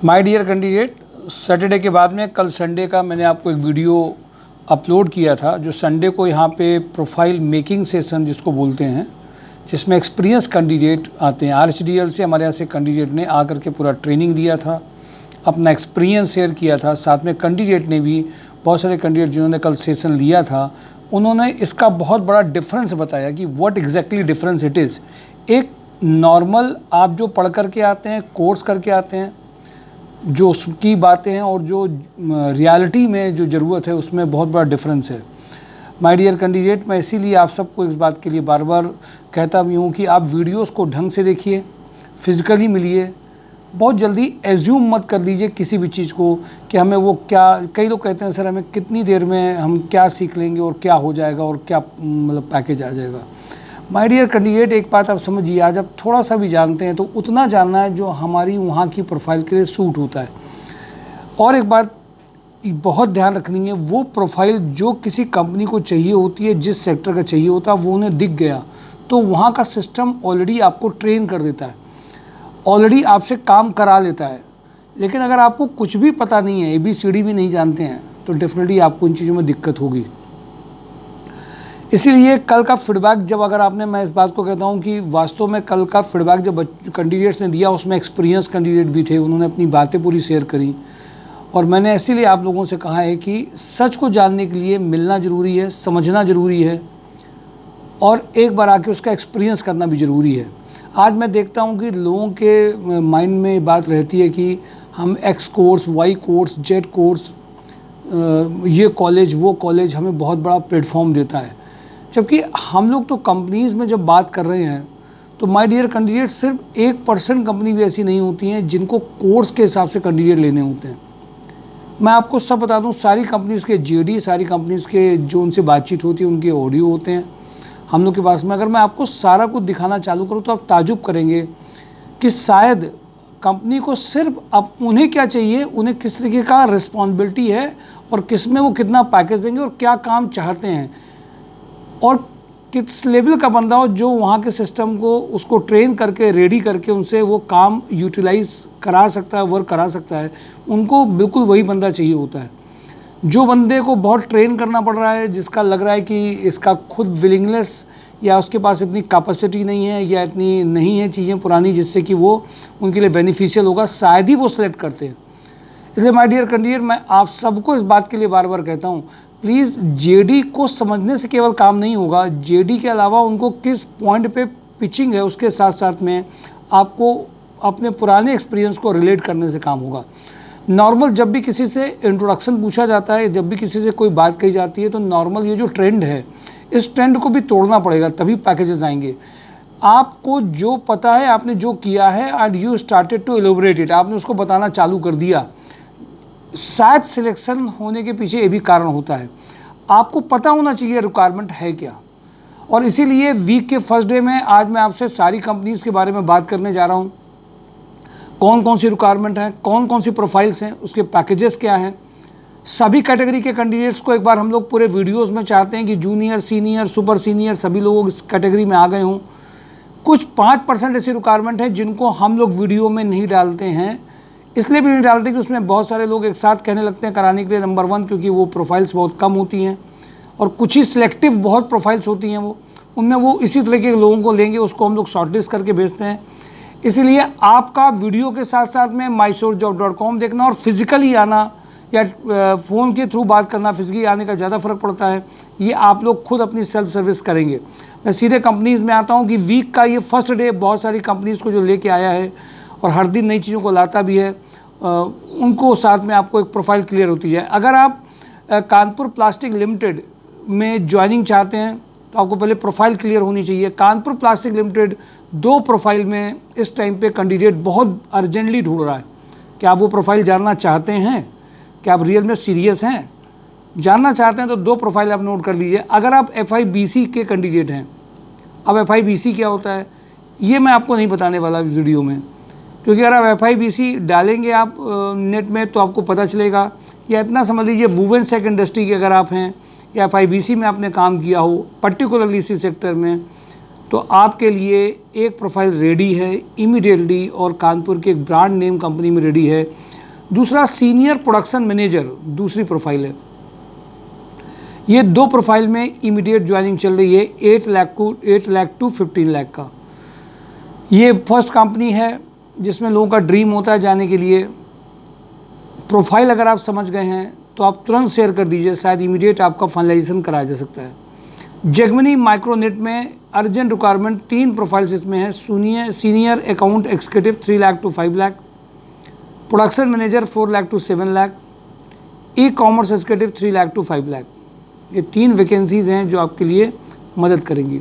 My dear candidate, Saturday के बाद में कल संडे का मैंने आपको एक वीडियो अपलोड किया था जो संडे को यहाँ पे प्रोफाइल मेकिंग सेशन जिसको बोलते हैं, जिसमें एक्सपीरियंस कैंडिडेट आते हैं। आरएचडीएल से हमारे यहाँ से कैंडिडेट ने आकर के पूरा ट्रेनिंग दिया था, अपना एक्सपीरियंस शेयर किया था। साथ में कैंडिडेट ने भी, बहुत सारे कैंडिडेट जिन्होंने कल सेशन लिया था, उन्होंने इसका बहुत बड़ा डिफरेंस बताया कि what exactly difference it is. एक नॉर्मल आप जो पढ़ करके आते हैं, कोर्स करके आते हैं, जो उसकी बातें हैं और जो रियलिटी में जो ज़रूरत है उसमें बहुत बड़ा डिफरेंस है। माय डियर कैंडिडेट, मैं इसीलिए आप सबको इस बात के लिए बार बार कहता भी हूँ कि आप वीडियोस को ढंग से देखिए, फिज़िकली मिलिए। बहुत जल्दी एज्यूम मत कर लीजिए किसी भी चीज़ को कि हमें वो क्या, कई लोग कहते हैं सर हमें कितनी देर में हम क्या सीख लेंगे और क्या हो जाएगा और क्या मतलब पैकेज आ जाएगा। माय डियर कैंडिडेट, एक बात आप समझिए, आज आप थोड़ा सा भी जानते हैं तो उतना जानना है जो हमारी वहाँ की प्रोफाइल के लिए सूट होता है। और एक बात बहुत ध्यान रखनी है, वो प्रोफाइल जो किसी कंपनी को चाहिए होती है, जिस सेक्टर का चाहिए होता है, वो उन्हें दिख गया तो वहाँ का सिस्टम ऑलरेडी आपको ट्रेन कर देता है, ऑलरेडी आपसे काम करा लेता है। लेकिन अगर आपको कुछ भी पता नहीं है, ABCD भी नहीं जानते हैं, तो डेफिनेटली आपको इन चीज़ों में दिक्कत होगी। इसीलिए कल का फीडबैक जब अगर आपने, मैं इस बात को कहता हूँ कि वास्तव में कल का फीडबैक जब कैंडिडेट्स ने दिया, उसमें एक्सपीरियंस कैंडिडेट भी थे, उन्होंने अपनी बातें पूरी शेयर करी। और मैंने इसीलिए आप लोगों से कहा है कि सच को जानने के लिए मिलना ज़रूरी है, समझना ज़रूरी है, और एक बार आके उसका एक्सपीरियंस करना भी ज़रूरी है। आज मैं देखता हूँ कि लोगों के माइंड में बात रहती है कि हम X course, Y course, Z course, ये कॉलेज, वो कॉलेज हमें बहुत बड़ा प्लेटफॉर्म देता है। जबकि हम लोग तो कंपनीज़ में जब बात कर रहे हैं तो माय डियर कैंडिडेट, सिर्फ 1% कंपनी भी ऐसी नहीं होती हैं जिनको कोर्स के हिसाब से कैंडिडेट लेने होते हैं। मैं आपको सब बता दूं, सारी कंपनीज़ के JD, सारी कंपनीज़ के जो उनसे बातचीत होती है उनके ऑडियो होते हैं हम लोग के पास में। अगर मैं आपको सारा कुछ दिखाना चालू करूं तो आप ताजुब करेंगे कि शायद कंपनी को सिर्फ अब उन्हें क्या चाहिए, उन्हें किस तरीके का रिस्पॉन्सिबिलिटी है और किस में वो कितना पैकेज देंगे और क्या काम चाहते हैं, और किस लेवल का बंदा हो जो वहाँ के सिस्टम को उसको ट्रेन करके, रेडी करके उनसे वो काम यूटिलाइज करा सकता है, वर्क करा सकता है। उनको बिल्कुल वही बंदा चाहिए होता है। जो बंदे को बहुत ट्रेन करना पड़ रहा है, जिसका लग रहा है कि इसका खुद विलिंगनेस या उसके पास इतनी कैपेसिटी नहीं है या इतनी नहीं है चीज़ें पुरानी जिससे कि वो उनके लिए बेनिफिशियल होगा, शायद ही वो सिलेक्ट करते हैं। इसलिए माय डियर कैंडिडेट, मैं आप सबको इस बात के लिए बार बार कहता हूँ, प्लीज़ JD को समझने से केवल काम नहीं होगा। JD के अलावा उनको किस पॉइंट पे पिचिंग है, उसके साथ साथ में आपको अपने पुराने एक्सपीरियंस को रिलेट करने से काम होगा। नॉर्मल जब भी किसी से इंट्रोडक्शन पूछा जाता है, जब भी किसी से कोई बात कही जाती है, तो नॉर्मल ये जो ट्रेंड है, इस ट्रेंड को भी तोड़ना पड़ेगा, तभी पैकेजेस आएंगे। आपको जो पता है, आपने जो किया है, and you started to elaborate it, आपने उसको बताना चालू कर दिया, शायद सिलेक्शन होने के पीछे ये भी कारण होता है। आपको पता होना चाहिए रिक्वायरमेंट है क्या। और इसीलिए वीक के फर्स्ट डे में आज मैं आपसे सारी कंपनीज़ के बारे में बात करने जा रहा हूँ। कौन कौन सी रिक्वायरमेंट है, कौन कौन सी प्रोफाइल्स हैं, उसके पैकेजेस क्या हैं। सभी कैटेगरी के कैंडिडेट्स को एक बार हम लोग पूरे वीडियोज़ में चाहते हैं कि जूनियर, सीनियर, सुपर सीनियर सभी लोग इस कैटेगरी में आ गए हों। कुछ 5% ऐसी रिक्वायरमेंट है जिनको हम लोग वीडियो में नहीं डालते हैं, इसलिए भी नहीं डालते कि उसमें बहुत सारे लोग एक साथ कहने लगते हैं कराने के लिए, नंबर 1 क्योंकि वो प्रोफाइल्स बहुत कम होती हैं और कुछ ही सिलेक्टिव बहुत प्रोफाइल्स होती हैं, वो उनमें वो इसी तरीके के लोगों को लेंगे, उसको हम लोग शॉर्टलिस्ट करके भेजते हैं। इसीलिए आपका वीडियो के साथ साथ में mysourcejob.com देखना और फिज़िकली आना या फ़ोन के थ्रू बात करना, फिज़िकली आने का ज़्यादा फ़र्क पड़ता है। ये आप लोग खुद अपनी सेल्फ सर्विस करेंगे। मैं सीधे कंपनीज़ में आता हूँ कि वीक का ये फर्स्ट डे बहुत सारी कंपनीज़ को जो लेके आया है और हर दिन नई चीज़ों को लाता भी है, उनको साथ में आपको एक प्रोफाइल क्लियर होती जाए। अगर आप कानपुर प्लास्टिक लिमिटेड में ज्वाइनिंग चाहते हैं तो आपको पहले प्रोफाइल क्लियर होनी चाहिए। कानपुर प्लास्टिक लिमिटेड 2 प्रोफाइल में इस टाइम पे कैंडिडेट बहुत अर्जेंटली ढूंढ रहा है। क्या आप वो प्रोफाइल जानना चाहते हैं? क्या आप रियल में सीरियस हैं? जानना चाहते हैं तो 2 प्रोफाइल आप नोट कर लीजिए। अगर आप FIBC के कैंडिडेट हैं, अब FIBC क्या होता है ये मैं आपको नहीं बताने वाला वीडियो में, क्योंकि अगर आप FIBC डालेंगे आप नेट में तो आपको पता चलेगा। या इतना समझ लीजिए, वुमेन सेक इंडस्ट्री के अगर आप हैं या FIBC में आपने काम किया हो पर्टिकुलरली इसी सेक्टर में, तो आपके लिए एक प्रोफाइल रेडी है इमीडिएटली और कानपुर के एक ब्रांड नेम कंपनी में रेडी है। दूसरा सीनियर प्रोडक्शन मैनेजर दूसरी प्रोफाइल है। ये 2 प्रोफाइल में इमीडिएट ज्वाइनिंग चल रही है 8 लाख टू 15 लाख का। ये फर्स्ट कंपनी है जिसमें लोगों का ड्रीम होता है जाने के लिए। प्रोफाइल अगर आप समझ गए हैं तो आप तुरंत शेयर कर दीजिए, शायद इमीडिएट आपका फाइनलाइजेशन कराया जा सकता है। जेगमनी माइक्रोनेट में अर्जेंट रिक्वायरमेंट 3 प्रोफाइल्स इसमें है। Senior account executive 3 lakh to 5 lakh, production manager 4 lakh to 7 lakh, e commerce executive 3 lakh to 5 lakh. ये 3 वैकेंसीज हैं जो आपके लिए मदद करेंगी।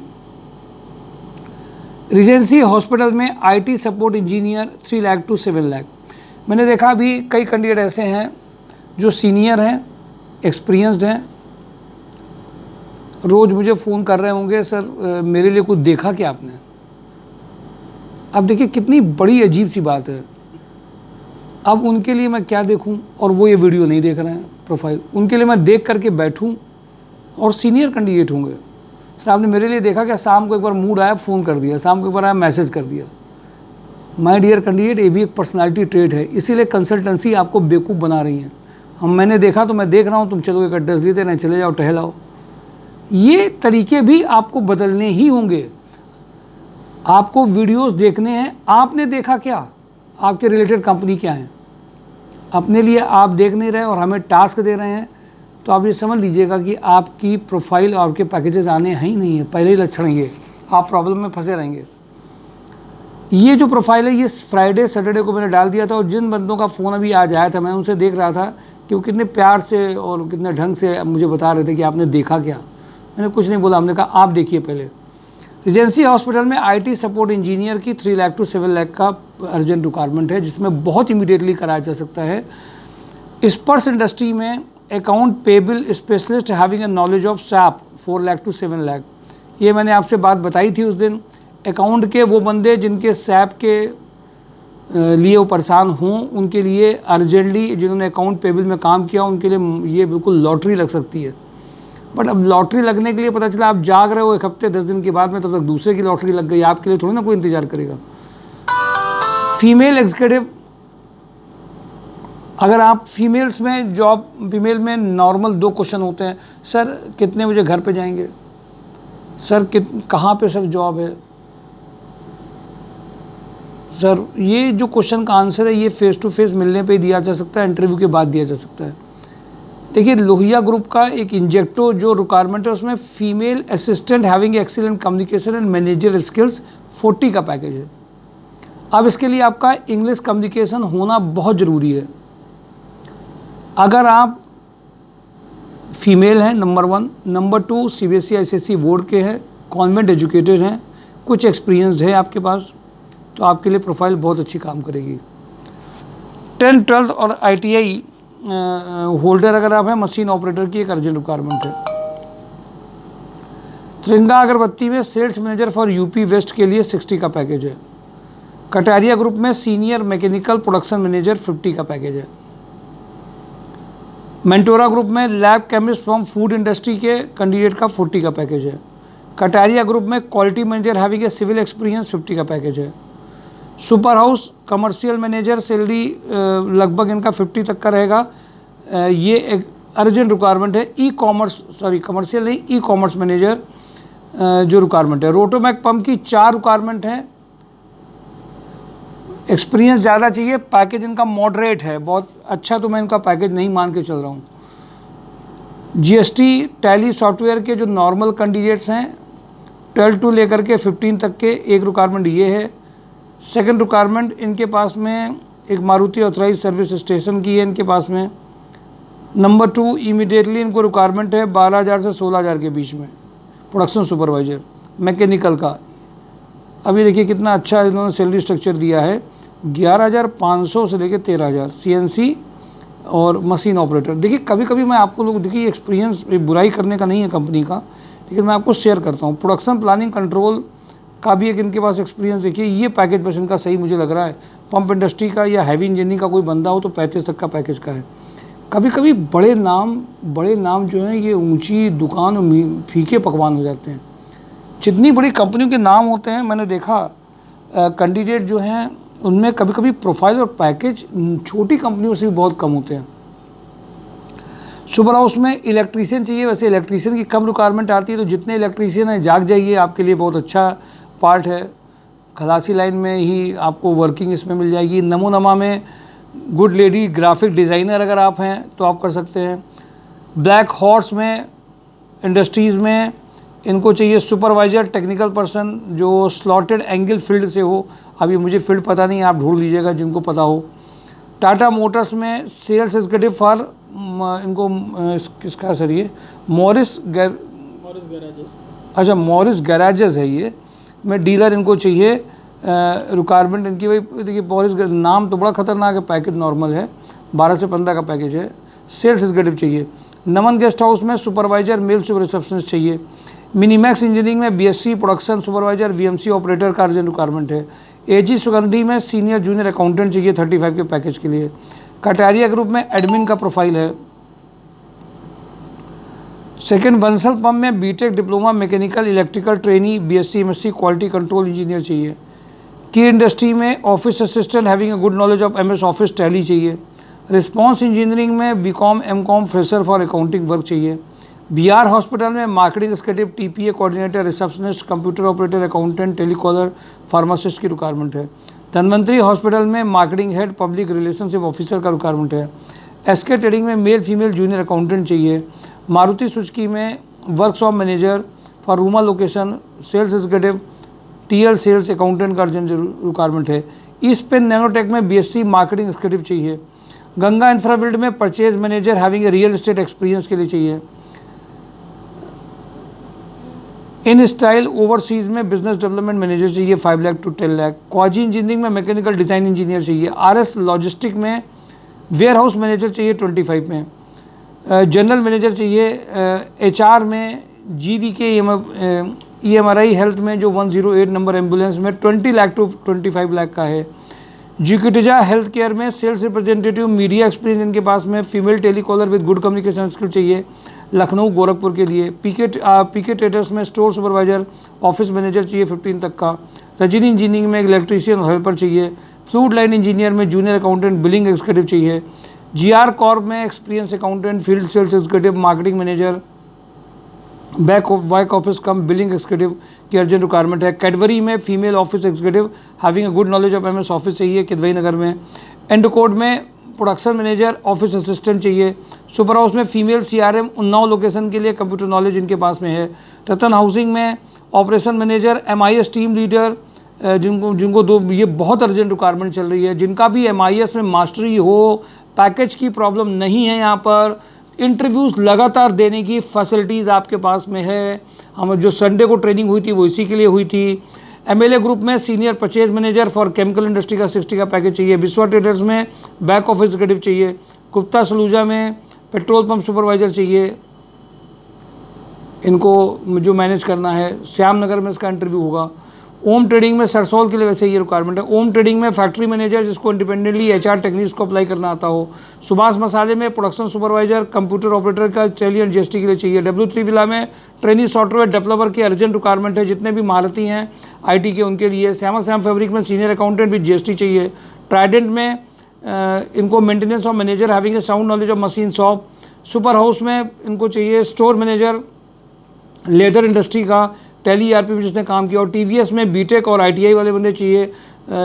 रीजेंसी हॉस्पिटल में IT support engineer 3 lakh to 7 lakh. मैंने देखा अभी कई कैंडिडेट ऐसे हैं जो सीनियर हैं, एक्सपीरियंस्ड हैं, रोज़ मुझे फ़ोन कर रहे होंगे, सर मेरे लिए कुछ देखा क्या आपने। अब देखिए कितनी बड़ी अजीब सी बात है। अब उनके लिए मैं क्या देखूं, और वो ये वीडियो नहीं देख रहे हैं प्रोफाइल, उनके लिए मैं देख करके बैठूं, और सीनियर कैंडिडेट होंगे। सर आपने मेरे लिए देखा क्या, शाम को एक बार मूड आया फ़ोन कर दिया, शाम को एक बार आया मैसेज कर दिया। माय डियर कैंडिडेट, ये भी एक पर्सनालिटी ट्रेट है, इसीलिए कंसल्टेंसी आपको बेवकूफ़ बना रही है। मैंने देखा तो मैं देख रहा हूँ, तुम चलो एक एड्रेस देते नहीं, चले जाओ टहलाओ। ये तरीके भी आपको बदलने ही होंगे। आपको वीडियोस देखने हैं, आपने देखा क्या, आपके रिलेटेड कंपनी क्या है, अपने लिए आप देख नहीं रहे और हमें टास्क दे रहे हैं, तो आप ये समझ लीजिएगा कि आपकी प्रोफाइल और आपके पैकेजेस आने हैं ही नहीं है। पहले ही लक्षण ये, आप प्रॉब्लम में फंसे रहेंगे। ये जो प्रोफाइल है ये फ्राइडे सैटरडे को मैंने डाल दिया था, और जिन बंदों का फ़ोन अभी आज आया था मैं उनसे देख रहा था कि वो कितने प्यार से और कितने ढंग से मुझे बता रहे थे कि आपने देखा क्या। मैंने कुछ नहीं बोला, हमने कहा आप देखिए पहले। रीजेंसी हॉस्पिटल में आईटी सपोर्ट इंजीनियर की 3 लाख टू 7 लाख का अर्जेंट रिक्वायरमेंट है, जिसमें बहुत इमीडिएटली कराया जा सकता है। स्पर्श इंडस्ट्री में account payable specialist having a knowledge of SAP 4 lakh to 7 lakh. ये मैंने आपसे बात बताई थी उस दिन। अकाउंट के वो बंदे जिनके सैप के लिए वो परेशान हों, उनके लिए अर्जेंटली, जिन्होंने अकाउंट पेबल में काम किया उनके लिए ये बिल्कुल लॉटरी लग सकती है। बट अब लॉटरी लगने के लिए पता चला आप जाग रहे हो 1 हफ्ते 10 दिन के बाद में, तब तक दूसरे की लॉटरी लग गई, आपके लिए थोड़ी ना कोई इंतजार करेगा। फीमेल एग्जीक्यूटिव, अगर आप फीमेल्स में जॉब, फीमेल में नॉर्मल 2 क्वेश्चन होते हैं, सर कितने बजे घर पे जाएंगे, सर कहाँ पे सर जॉब है, सर ये जो क्वेश्चन का आंसर है ये फेस टू फेस मिलने पे ही दिया जा सकता है, इंटरव्यू के बाद दिया जा सकता है। देखिए लोहिया ग्रुप का एक इंजेक्टो जो रिक्वायरमेंट है उसमें female assistant having excellent communication and manager skills 40 का पैकेज है। अब इसके लिए आपका इंग्लिश कम्युनिकेशन होना बहुत ज़रूरी है। अगर आप फीमेल हैं number 1, number 2 CBSE ICSE board के हैं, कॉन्वेंट एजुकेटेड हैं, कुछ एक्सपीरियंस्ड है आपके पास, तो आपके लिए प्रोफाइल बहुत अच्छी काम करेगी। 10th 12th और ITI होल्डर अगर आप हैं, मशीन ऑपरेटर की एक अर्जेंट रिक्वायरमेंट है। त्रिंगा अगरबत्ती में sales manager for UP west के लिए 60 का पैकेज है। कटारिया ग्रुप में सीनियर मैकेनिकल प्रोडक्शन मैनेजर 50 का पैकेज है। मेंटोरा ग्रुप में lab chemist from food industry के कैंडिडेट का 40 का पैकेज है। कटारिया ग्रुप में quality manager having a civil experience 50 का पैकेज है। Super House commercial manager salary लगभग इनका 50 तक का रहेगा। ये एक अर्जेंट रिक्वायरमेंट है। कमर्शियल नहीं, ई कॉमर्स मैनेजर जो रिक्वायरमेंट है। रोटोमैक पंप की 4 रिक्वायरमेंट है। एक्सपीरियंस ज़्यादा चाहिए, पैकेज इनका मॉडरेट है, बहुत अच्छा तो मैं इनका पैकेज नहीं मान के चल रहा हूँ। GST टैली सॉफ्टवेयर के जो नॉर्मल कैंडिडेट्स हैं 12 टू लेकर के 15 तक के, एक रिक्वायरमेंट ये है। सेकंड रिक्वायरमेंट इनके पास में एक मारुति ऑथराइज सर्विस स्टेशन की है इनके पास में। नंबर 2 इमीडिएटली इनको रिक्वायरमेंट है 12,000 से 16,000 के बीच में, प्रोडक्शन सुपरवाइजर मैकेनिकल का। अभी देखिए कितना अच्छा इन्होंने सैलरी स्ट्रक्चर दिया है, 11,500 से लेकर 13,000 CNC और मशीन ऑपरेटर। देखिए कभी कभी मैं आपको लोग, देखिए एक्सपीरियंस बुराई करने का नहीं है कंपनी का, लेकिन मैं आपको शेयर करता हूँ। प्रोडक्शन प्लानिंग कंट्रोल का भी एक इनके पास एक्सपीरियंस, देखिए ये पैकेज बस इनका सही मुझे लग रहा है। पंप इंडस्ट्री का या हैवी इंजीनियरिंग का कोई बंदा हो तो 35 तक का पैकेज का है। कभी कभी बड़े नाम जो हैं ये ऊंची दुकान और फीके पकवान हो जाते हैं। जितनी बड़ी कंपनियों के नाम होते हैं मैंने देखा कैंडिडेट जो हैं उनमें कभी कभी प्रोफाइल और पैकेज छोटी कंपनियों से भी बहुत कम होते हैं। सुपर हाउस में इलेक्ट्रीशियन चाहिए, वैसे इलेक्ट्रीशियन की कम रिक्वायरमेंट आती है, तो जितने इलेक्ट्रीशियन हैं जाग जाइए, आपके लिए बहुत अच्छा पार्ट है। खलासी लाइन में ही आपको वर्किंग इसमें मिल जाएगी। नमो नमा में गुड लेडी ग्राफिक डिज़ाइनर अगर आप हैं तो आप कर सकते हैं। ब्लैक हॉर्स में इंडस्ट्रीज़ में इनको चाहिए सुपरवाइज़र टेक्निकल पर्सन जो स्लॉटेड एंगल फील्ड से हो। अभी मुझे फील्ड पता नहीं, आप ढूंढ लीजिएगा जिनको पता हो। टाटा मोटर्स में सेल्स एग्जीक्यूटिव फॉर इनको किसका सर ये मॉरिस गैराजेस, अच्छा मॉरिस गैराजेस है ये में डीलर इनको चाहिए। रिक्वायरमेंट इनकी भाई देखिए मॉरिस नाम तो बड़ा ख़तरनाक है, पैकेज नॉर्मल है 12 से 15 का पैकेज है। सेल्स एग्जीक्यूटिव चाहिए। नमन गेस्ट हाउस में सुपरवाइजर मेल सुपर रिसेप्शनिस्ट चाहिए। मिनीमैक्स इंजीनियरिंग में BSc production supervisor VMC operator का अर्जेंट रिक्वायरमेंट है। एजी सुगंधी में सीनियर जूनियर अकाउंटेंट चाहिए 35 के पैकेज के लिए। कटारिया ग्रुप में एडमिन का प्रोफाइल है। सेकंड बंसल पंप में BTech diploma mechanical electrical trainee BSc MSc quality control engineer चाहिए। की इंडस्ट्री में office assistant having a good knowledge of MS office Tally चाहिए। रिस्पांस इंजीनियरिंग में BCom MCom fresher for accounting work चाहिए। BR hospital में marketing executive TPA coordinator receptionist computer operator accountant telecaller pharmacist की requirement है। Dhanvantari hospital में marketing head public relationship officer का requirement है। SK trading में मेल फीमेल जूनियर अकाउंटेंट चाहिए। Maruti Suzuki में workshop manager for Rooma location sales executive TL sales accountant का urgent requirement है। ईस्ट पेन नैनोटेक में बीएससी मार्केटिंग एक्जीक्यूटिव चाहिए। गंगा इंफ्राबिल्ड में purchase manager having a real estate experience के लिए चाहिए। इन स्टाइल ओवरसीज में बिजनेस डेवलपमेंट मैनेजर चाहिए 5 लाख टू 10 लाख। क्वाजी इंजीनियरिंग में मैकेनिकल डिज़ाइन इंजीनियर चाहिए। आरएस लॉजिस्टिक में वेयर हाउस मैनेजर चाहिए 25 में। जनरल मैनेजर चाहिए। एचआर में जीवीके ईएमआरआई हेल्थ में जो 108 नंबर एम्बुलेंस में 20 लाख टू 25 लाख का है। जिक्विटिजा हेल्थ केयर में सेल्स रिप्रेजेंटेटिव मीडिया एक्सपीरियंस इनके पास में female telecaller with good communication skill चाहिए लखनऊ गोरखपुर के लिए। पीके ट्रेडर्स में स्टोर सुपरवाइजर ऑफिस मैनेजर चाहिए 15 तक का। रजनी इंजीनियरिंग में एक इलेक्ट्रीशियन हेल्पर चाहिए। फ्लूड लाइन इंजीनियर में जूनियर अकाउंटेंट बिलिंग एक्जीक्यूटिव चाहिए। जीआर कॉर्प में experience accountant field sales executive marketing manager back office cum billing executive की अर्जेंट रिक्वायरमेंट है। कैडबरी में female office executive having a good knowledge of MS office चाहिए किदवई नगर में। एंडकोड में production manager office assistant चाहिए। Super house में female CRM Unnao location के लिए कंप्यूटर नॉलेज इनके पास में है। रतन हाउसिंग में operation manager MIS team leader जिनको दो ये बहुत अर्जेंट रिक्वायरमेंट चल रही है। जिनका भी एमआईएस में मास्टरी हो, पैकेज की प्रॉब्लम नहीं है, यहाँ पर इंटरव्यूज़ लगातार देने की फैसिलिटीज़ आपके पास में है। हम जो संडे को ट्रेनिंग हुई थी वो इसी के लिए हुई थी। एमएलए ग्रुप में senior purchase manager for chemical industry का 60 का पैकेज चाहिए। बिस्वा ट्रेडर्स में बैक ऑफिस एग्जीक्यूटिव चाहिए। गुप्ता सलूजा में पेट्रोल पंप सुपरवाइजर चाहिए, इनको जो मैनेज करना है। श्याम नगर में इसका इंटरव्यू होगा। ओम ट्रेडिंग में सरसौल के लिए वैसे ये रिक्वायरमेंट है। ओम ट्रेडिंग में फैक्ट्री मैनेजर जिसको इंडिपेंडेंटली एचआर टेक्निक्स को अप्लाई करना आता हो। सुभाष मसाले में प्रोडक्शन सुपरवाइजर कंप्यूटर ऑपरेटर का टेली एंड जीएसटी के लिए चाहिए। W3 विला में ट्रेनी सॉफ्टवेयर डेवलपर की अर्जेंट रिक्वायरमेंट है, जितने भी महारती हैं आईटी के उनके लिए। श्यामा श्याम फैब्रिक में सीनियर अकाउंटेंट विद जीएसटी चाहिए। ट्राइडेंट में इनको maintenance of manager having A sound knowledge of machine shop. Super house में इनको चाहिए स्टोर मैनेजर लेदर इंडस्ट्री का टेली ईआरपी में जिसने काम किया। और टीवीएस में बीटेक और आईटीआई वाले बंदे चाहिए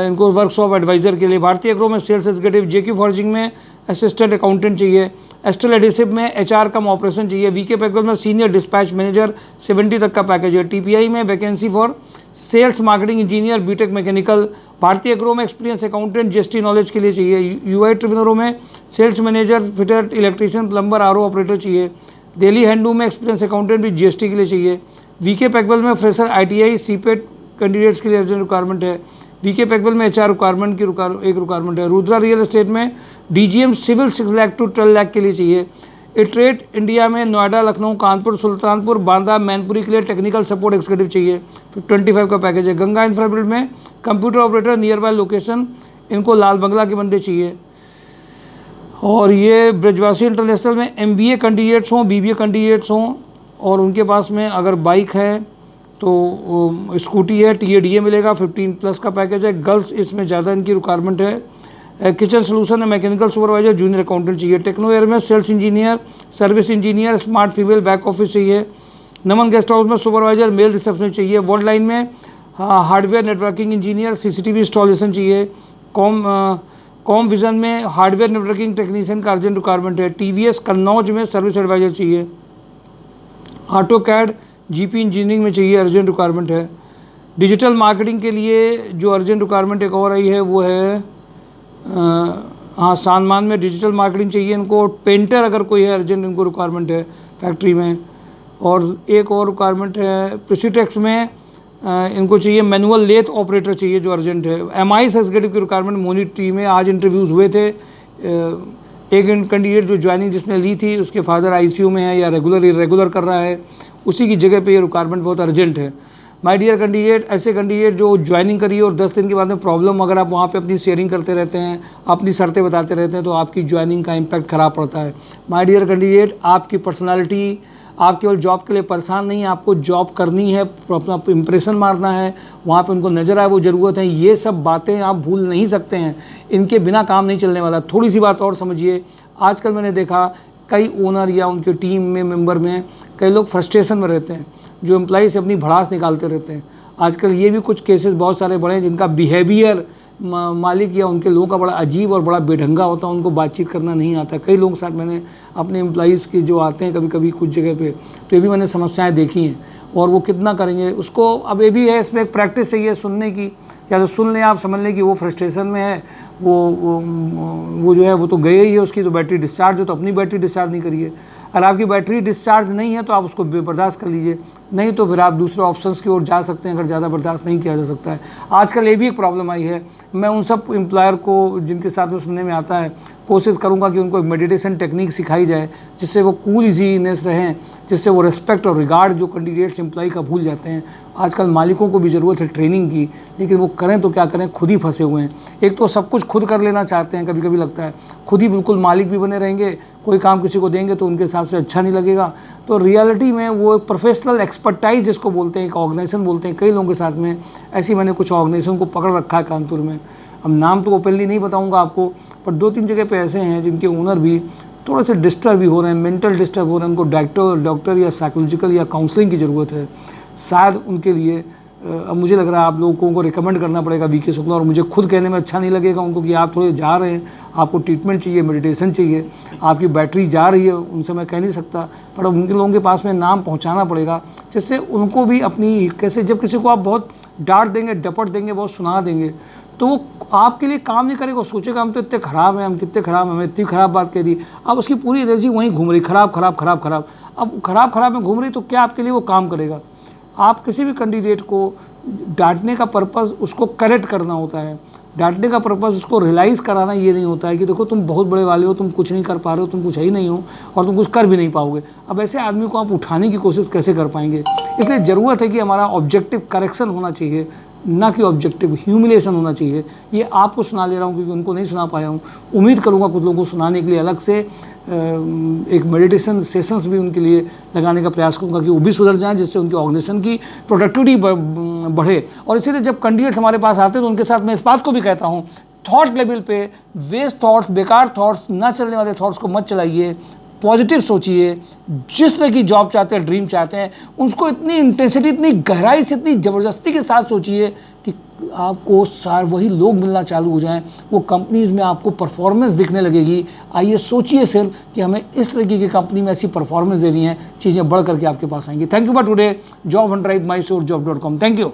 इनको वर्कशॉप एडवाइज़र के लिए। भारतीय एग्रो में सेल्स एग्जीक्यूटिव। जेके फॉर्जिंग में असिस्टेंट अकाउंटेंट चाहिए। एस्टल एडिसिव में एचआर कम ऑपरेशन चाहिए। वीके पैकेज में सीनियर डिस्पैच मैनेजर 70 तक का पैकेज है। टीपीआई में vacancy for sales marketing engineer BTech mechanical. Bharatiya agro में एक्सपीरियंस अकाउंटेंट जीएसटी नॉलेज के लिए चाहिए। यूआई ट्रिब्यूनरो में sales manager fitter electrician plumber RO operator चाहिए। दिल्ली हैंडलूम में एक्सपीरियंस अकाउंटेंट भी जीएसटी के लिए चाहिए। वीके पैकवेल में फ्रेशर आईटीआई सीपेट कैंडिडेट्स के लिए अर्जेंट रिक्वायरमेंट है। वीके पैकवेल में एचआर रिक्वायरमेंट की एक रिक्वायरमेंट है। रुद्रा रियल एस्टेट में DGM civil 6 lakh to 12 lakh के लिए चाहिए। इटरेट इंडिया में नोएडा लखनऊ कानपुर सुल्तानपुर बांदा मैनपुरी के लिए टेक्निकल सपोर्ट एक्जीक्यूटिव चाहिए। 25 का पैकेज है। गंगा इंफ्राबिल्ड में computer operator near by location इनको लाल बंगला के बंदे चाहिए। और ये ब्रजवासी इंटरनेशनल में एमबीए कैंडिडेट्स हों बीबीए कैंडिडेट्स हों और उनके पास में अगर बाइक है तो स्कूटी है, TADA मिलेगा, 15+ का पैकेज है। गर्ल्स इसमें ज़्यादा इनकी रिक्वायरमेंट है। किचन सोल्यूशन है, मैकेनिकल सुपरवाइजर, जूनियर अकाउंटेंट चाहिए। टेक्नो एयर में sales engineer, service engineer, smart female back office चाहिए। नमन गेस्ट हाउस में सुपरवाइजर, मेल रिसेप्शनिस्ट चाहिए। वर्ल्ड लाइन में hardware networking engineer, CCTV installation चाहिए। कॉम विजन में हार्डवेयर नेटवर्किंग टेक्नीशियन का urgent requirement है। TVS कन्नौज में सर्विस एडवाइजर चाहिए। ऑटो कैड GP इंजीनियरिंग में चाहिए, अर्जेंट रिक्वायरमेंट है। डिजिटल मार्केटिंग के लिए जो अर्जेंट रिक्वायरमेंट एक और आई है वो है सानमान में डिजिटल मार्केटिंग चाहिए इनको। पेंटर अगर कोई है, अर्जेंट इनको रिक्वायरमेंट है फैक्ट्री में। और एक और रिक्वायरमेंट है प्रिसीटेक्स में, इनको चाहिए मैनुअल लेथ ऑपरेटर चाहिए जो अर्जेंट है। MI एग्जीक्यूटिव की रिक्वायरमेंट मोनिटरी में आज इंटरव्यूज़ हुए थे। एक कैंडिडेट जो ज्वाइनिंग जिसने ली थी उसके फादर ICU में है या इरेगुलर कर रहा है, उसी की जगह पे ये रिक्वायरमेंट बहुत अर्जेंट है। माय डियर कैंडिडेट, ऐसे कैंडिडेट जो ज्वाइनिंग करिए और 10 दिन के बाद में प्रॉब्लम, अगर आप वहाँ पे अपनी शेयरिंग करते रहते हैं, अपनी शर्तें बताते रहते हैं, तो आपकी ज्वाइनिंग का इम्पैक्ट ख़राब पड़ता है। माय डियर कैंडिडेट, आपकी पर्सनालिटी, आप केवल जॉब के लिए परेशान नहीं है, आपको जॉब करनी है, अपना इंप्रेशन मारना है, वहाँ पे उनको नज़र आए वो ज़रूरत है। ये सब बातें आप भूल नहीं सकते हैं, इनके बिना काम नहीं चलने वाला। थोड़ी सी बात और समझिए, आजकल मैंने देखा कई ओनर या उनके टीम में मेंबर में कई लोग फ्रस्ट्रेशन में रहते हैं, जो एम्प्लॉई से अपनी भड़ास निकालते रहते हैं। आजकल ये भी कुछ केसेस बहुत सारे बड़े हैं जिनका बिहेवियर मालिक या उनके लोगों का बड़ा अजीब और बड़ा बेढंगा होता है, उनको बातचीत करना नहीं आता। कई लोगों के साथ मैंने अपने एम्प्लॉइज़ के जो आते हैं कभी कभी कुछ जगह पे, तो ये भी मैंने समस्याएं देखी हैं। और वो कितना करेंगे उसको, अब ये भी है, इसमें एक प्रैक्टिस चाहिए सुनने की। या तो सुन लें आप, समझ लें कि वो फ्रस्ट्रेशन में है, वो जो है वो तो गए ही है, उसकी तो बैटरी डिस्चार्ज है, तो अपनी बैटरी डिस्चार्ज नहीं करिए। अगर आपकी बैटरी डिस्चार्ज नहीं है तो आप उसको बर्दाश्त कर लीजिए, नहीं तो फिर आप दूसरे ऑप्शंस की ओर जा सकते हैं अगर ज़्यादा बर्दाश्त नहीं किया जा सकता है। आजकल ये भी एक प्रॉब्लम आई है। मैं उन सब एम्प्लॉयर को जिनके साथ में सुनने में आता है, कोशिश करूंगा कि उनको एक मेडिटेशन टेक्निक सिखाई जाए जिससे वो कूल ईजीनेस रहें, जिससे वो रिस्पेक्ट और रिगार्ड जो कैंडिडेट्स एम्प्लॉय का भूल जाते हैं। आजकल मालिकों को भी ज़रूरत है ट्रेनिंग की, लेकिन वो करें तो क्या करें, खुद ही फंसे हुए हैं। एक तो सब कुछ खुद कर लेना चाहते हैं, कभी कभी लगता है खुद ही बिल्कुल मालिक भी बने रहेंगे, कोई काम किसी को देंगे तो उनके हिसाब से अच्छा नहीं लगेगा। तो रियलिटी में वो एक प्रोफेशनल एक्सपर्टाइज जिसको बोलते हैं, एक ऑर्गेनाइजेशन बोलते हैं, कई लोगों के साथ में ऐसी मैंने कुछ ऑर्गेनाइजेशन को पकड़ रखा है कानपुर में। अब नाम तो ओपनली नहीं बताऊंगा आपको, पर 2-3 जगह पे ऐसे हैं जिनके ओनर भी थोड़े से डिस्टर्ब भी हो रहे हैं, मेंटल डिस्टर्ब हो रहे हैं, उनको डॉक्टर या साइकोलॉजिकल या काउंसलिंग की ज़रूरत है शायद उनके लिए। अब मुझे लग रहा है आप लोगों को रिकमेंड करना पड़ेगा VK शुक्ला, और मुझे खुद कहने में अच्छा नहीं लगेगा उनको कि आप थोड़े जा रहे हैं, आपको ट्रीटमेंट चाहिए, मेडिटेशन चाहिए, आपकी बैटरी जा रही है, उनसे मैं कह नहीं सकता, पर उनके लोगों के पास में नाम पहुंचाना पड़ेगा, जिससे उनको भी अपनी, कैसे जब किसी को आप बहुत डांट देंगे, डपट देंगे, बहुत सुना देंगे, तो वो आपके लिए काम नहीं करेगा, सोचेगा हम तो इतने ख़राब हैं, हम कितने ख़राब हैं, हमें इतनी ख़राब बात कह दी। अब उसकी पूरी एनर्जी वहीं घूम रही, ख़राब ख़राब ख़राब ख़राब। अब ख़राब में घूम रही तो क्या आपके लिए वो काम करेगा? आप किसी भी कैंडिडेट को डांटने का पर्पज़ उसको करेक्ट करना होता है, डांटने का पर्पज़ उसको रियलाइज़ कराना ये नहीं होता है कि देखो तुम बहुत बड़े वाले हो, तुम कुछ नहीं कर पा रहे हो, तुम कुछ है ही नहीं हो और तुम कुछ कर भी नहीं पाओगे। अब ऐसे आदमी को आप उठाने की कोशिश कैसे कर पाएंगे? इसलिए ज़रूरत है कि हमारा ऑब्जेक्टिव करेक्शन होना चाहिए, ना कि ऑब्जेक्टिव ह्यूमिलेशन होना चाहिए। ये आपको सुना ले रहा हूँ क्योंकि उनको नहीं सुना पाया हूँ। उम्मीद करूँगा कुछ लोगों को सुनाने के लिए अलग से एक मेडिटेशन सेशंस भी उनके लिए लगाने का प्रयास करूँगा कि वो भी सुधर जाएं, जिससे उनकी ऑर्गेनाइजेशन की प्रोडक्टिविटी बढ़े। और इसीलिए जब कैंडिडेट्स हमारे पास आते हैं तो उनके साथ मैं इस बात को भी कहता हूँ, थॉट लेवल पे वेस्ट थॉट्स, बेकार थॉट्स, ना चलने वाले थॉट्स को मत चलाइए, पॉजिटिव सोचिए। जिस तरह की जॉब चाहते हैं, ड्रीम चाहते हैं, उसको इतनी इंटेंसिटी, इतनी गहराई से, इतनी ज़बरदस्ती के साथ सोचिए कि आपको वही लोग मिलना चालू हो जाएं, वो कंपनीज़ में आपको परफॉर्मेंस दिखने लगेगी। आइए सोचिए सिर्फ कि हमें इस तरीके की कंपनी में ऐसी परफॉर्मेंस देनी है, चीज़ें बढ़ करके आपके पास आएंगी। Thank you for today. Job one drive, MySureJob.com। Thank you.